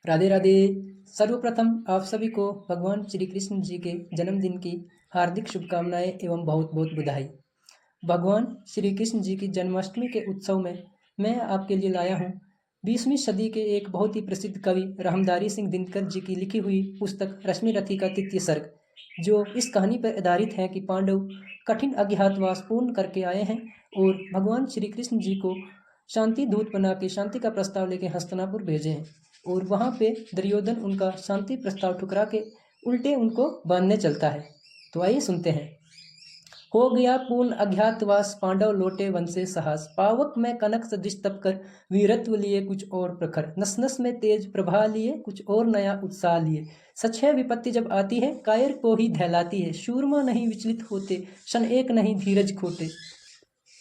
राधे राधे। सर्वप्रथम आप सभी को भगवान श्री कृष्ण जी के जन्मदिन की हार्दिक शुभकामनाएं एवं बहुत बहुत बधाई। भगवान श्री कृष्ण जी की जन्माष्टमी के उत्सव में मैं आपके लिए लाया हूँ 20वीं सदी के एक बहुत ही प्रसिद्ध कवि रामधारी सिंह दिनकर जी की लिखी हुई पुस्तक रश्मिरथी का तृतीय सर्ग, जो इस कहानी पर आधारित है कि पांडव कठिन अज्ञातवास पूर्ण करके आए हैं और भगवान श्री कृष्ण जी को शांति दूत बना के शांति का प्रस्ताव लेके हस्तिनापुर भेजे हैं और वहाँ पे दुर्योधन उनका शांति प्रस्ताव ठुकरा के उल्टे उनको बांधने चलता है। तो आइए सुनते हैं। हो गया पूर्ण अज्ञातवास, पांडव लौटे वन से साहस, पावक में कनक सदृश तप कर वीरत्व लिए कुछ और प्रखर, नस नस में तेज प्रभा लिए कुछ और नया उत्साह लिए। सच है विपत्ति जब आती है कायर को ही दहलाती है, शूरमा नहीं विचलित होते क्षण एक नहीं धीरज खोते।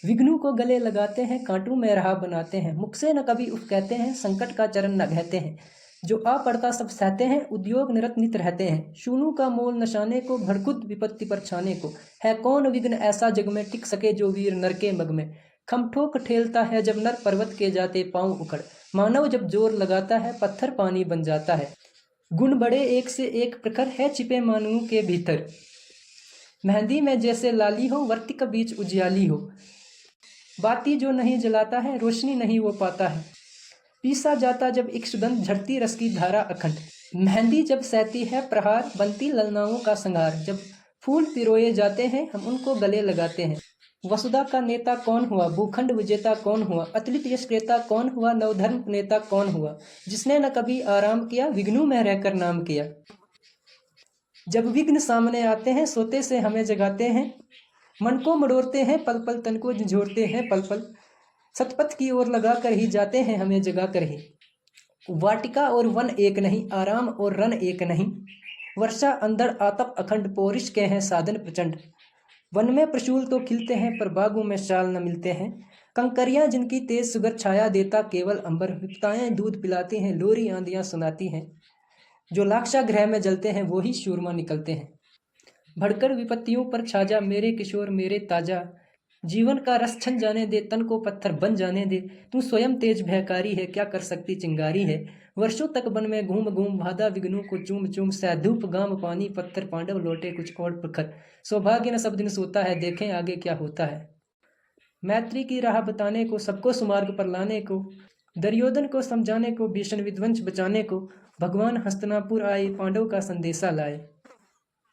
विघ्नों को गले लगाते हैं कांटों में राह बनाते हैं, मुख से न कभी उफ कहते हैं संकट का चरण न कहते हैं। जो आ पड़ता सब सहते हैं उद्योग निरत नित रहते हैं, शूनू का मोल नशाने को भड़कुद विपत्ति पर छाने को। है कौन विघ्न ऐसा जग में टिक सके जो वीर नर के मग में, खमठोक ठेलता है जब नर पर्वत के जाते पांव उखड़, मानव जब जोर लगाता है पत्थर पानी बन जाता है। गुण बड़े एक से एक प्रखर है छिपे मानवों के भीतर, मेहंदी में जैसे लाली हो वर्तिक बीच उजियाली हो। बाती जो नहीं जलाता है रोशनी नहीं वो पाता है, पीसा जाता जब एक सुगंध झरती रस की धारा अखंड। मेहंदी जब सहती है प्रहार बनती ललनाओं का संगार, जब फूल पिरोए जाते हैं हम उनको गले लगाते हैं। वसुधा का नेता कौन हुआ, भूखंड विजेता कौन हुआ, अतुलित यश क्रेता कौन हुआ, नवधर्म नेता कौन हुआ, जिसने न कभी आराम किया विघ्नों में रहकर नाम किया। जब विघ्न सामने आते हैं सोते से हमें जगाते हैं, मन को मड़ोरते हैं पल पल तन को झंझोरते हैं पल पल, सतपथ की ओर लगा कर ही जाते हैं हमें जगा कर ही। वाटिका और वन एक नहीं, आराम और रन एक नहीं, वर्षा अंधड़ आतप अखंड, पोरिश के हैं साधन प्रचंड। वन में प्रशूल तो खिलते हैं पर बागों में शाल न मिलते हैं, कंकरियां जिनकी तेज सुगर छाया देता केवल अंबर, विपताएं दूध पिलाती हैं लोरी आंधियां सुनाती हैं। जो लाक्षा ग्रह में जलते हैं वो ही शूरमा निकलते हैं। भड़कर विपत्तियों पर छाजा मेरे किशोर मेरे ताजा, जीवन का रस छन जाने दे तन को पत्थर बन जाने दे। तू स्वयं तेज भयकारी है क्या कर सकती चिंगारी है, वर्षों तक वन में घूम घूम भादा विघ्नों को चूम चूम, सैधूप गाम पानी पत्थर पांडव लौटे कुछ और प्रखर। सौभाग्य न सब दिन सोता है देखें आगे क्या होता है। मैत्री की राह बताने को सबको सुमार्ग पर लाने को, दुर्योधन को समझाने को भीषण विध्वंस बचाने को, भगवान हस्तिनापुर आए पांडव का संदेशा लाए।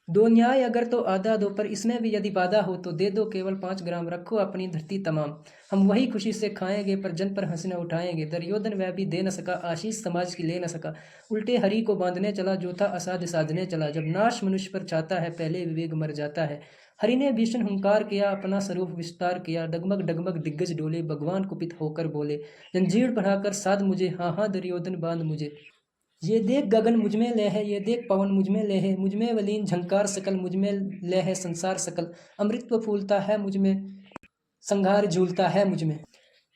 दो न्याय अगर तो आधा दो, पर इसमें भी यदि बाधा हो तो दे दो केवल 5 ग्राम, रखो अपनी धरती तमाम। हम वही खुशी से खाएंगे पर जन पर हंसी न उठाएंगे, दुर्योधन वह भी दे न सका आशीष समाज की ले न सका, उल्टे हरि को बांधने चला जो था असाध्य साधने चला। जब नाश मनुष्य पर चाहता है पहले विवेक मर जाता है, हरि ने भीषण हुंकार किया अपना स्वरूप विस्तार किया, डगमग डगमग दिग्गज डोले भगवान कुपित होकर बोले, जंजीर बढ़ाकर साध मुझे हाँ हाँ दुर्योधन बांध मुझे। ये देख गगन मुझ में लय है ये देख पवन मुझ में लय है, मुझ में वलीन झंकार सकल मुझ में लय है संसार सकल, अमृतत्व फूलता है मुझ में संघार झूलता है मुझ में।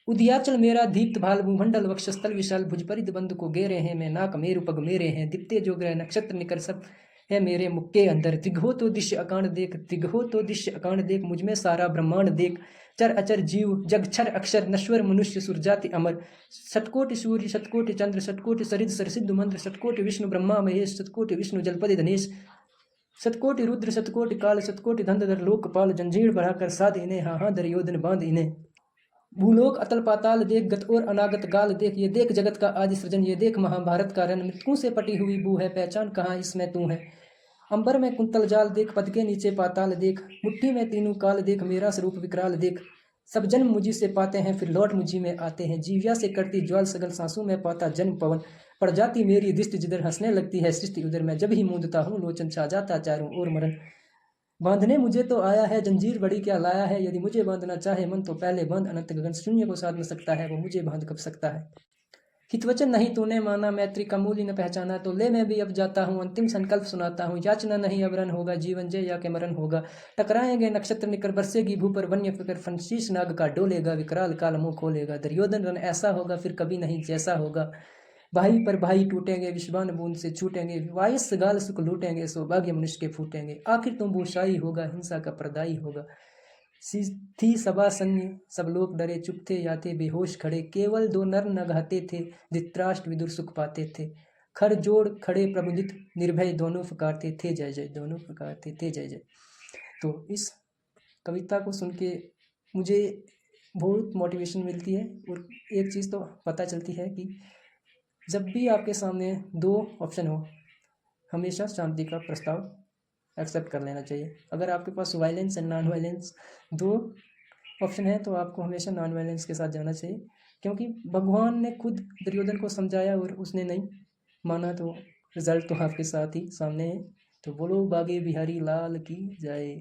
उदियाचल मेरा दीप्त भाल भूमंडल वक्षस्थल विशाल, भुज परिध बंध को घेरे हैं मैं नाक मेरु पग मेरे हैं, दिप्ते जो ग्रह नक्षत्र निकर सब है मेरे मुख के अंदर। दिग्हो तो दिश्य अकांड देख दिग्हो तो दिश्य अकांड देख, मुझ में सारा ब्रह्मांड देख, चर अचर जीव जग छर अक्षर नश्वर मनुष्य सुरजाति अमर, शतकोटि सूर्य शतकोटि चंद्र शतकोटि सरिद सरसिद्ध मंत्र, शतकोटि विष्णु ब्रह्मा महेश शतकोटि विष्णु जलपति धनेश, शतकोटि रुद्र शतकोटि काल शतकोटि धंधर लोकपाल, जंजीर बढ़ाकर साध इन्हें हाँ हाँ दुर्योधन बांध इन्हें। भूलोक अतल पाताल देख गत और अनागत गाल देख, ये देख जगत का आदि सृजन ये देख महाभारत का रन, मृतकों से पटी हुई बू है पहचान कहाँ इसमें तू है। अंबर में कुंतल जाल देख पद के नीचे पाताल देख, मुट्ठी में तीनों काल देख मेरा स्वरूप विकराल देख। सब जन्म मुझी से पाते हैं फिर लौट मुझी में आते हैं, जीव्या से करती ज्वाल सगल सांसों में पाता जन्म पवन, पड़ जाती मेरी दृष्टि जिधर हंसने लगती है सृष्टि उधर, मैं जब ही मूंदता हूँ लोचन छा जाता चारों ओर मरण। बांधने मुझे तो आया है जंजीर बड़ी क्या लाया है, यदि मुझे बांधना चाहे मन तो पहले बांध, अनंत गगन शून्य को साध न सकता है वो मुझे बांध कब सकता है। हितवचन नहीं तूने माना मैत्री का मूल्य न पहचाना, तो ले मैं भी अब जाता हूँ अंतिम संकल्प सुनाता हूँ, याचना नहीं अब रन होगा जीवन जय या के मरण होगा। टकराएंगे नक्षत्र निकर बरसेगी भू पर वन्य फिकर, फंशीश नाग का डोलेगा विकराल काल मुंह खोलेगा, दुर्योधन रन ऐसा होगा फिर कभी नहीं जैसा होगा। भाई पर भाई टूटेंगे विश्वान बूंद से छूटेंगे, वायस गाल सुख लूटेंगे सौभाग्य मनुष्य के फूटेंगे, आखिर तुम भूषाई होगा हिंसा का प्रदाई होगा। थी सभा सन्य सब लोग डरे चुप थे या थे बेहोश खड़े, केवल दो नर न गाते थे धृतराष्ट्र विदुर सुख पाते थे। खर जोड़ खड़े प्रबुदित निर्भय, दोनों पुकारते थे जय जय, दोनों पुकारते थे जय जय। तो इस कविता को सुन के मुझे बहुत मोटिवेशन मिलती है, और एक चीज़ तो पता चलती है कि जब भी आपके सामने दो ऑप्शन हो, हमेशा शांति का प्रस्ताव एक्सेप्ट कर लेना चाहिए। अगर आपके पास वायलेंस एंड नॉन वायलेंस दो ऑप्शन है तो आपको हमेशा नॉन वायलेंस के साथ जाना चाहिए, क्योंकि भगवान ने खुद दुर्योधन को समझाया और उसने नहीं माना, तो रिजल्ट तो आपके साथ ही सामने है। तो बोलो बागे बिहारी लाल की जय।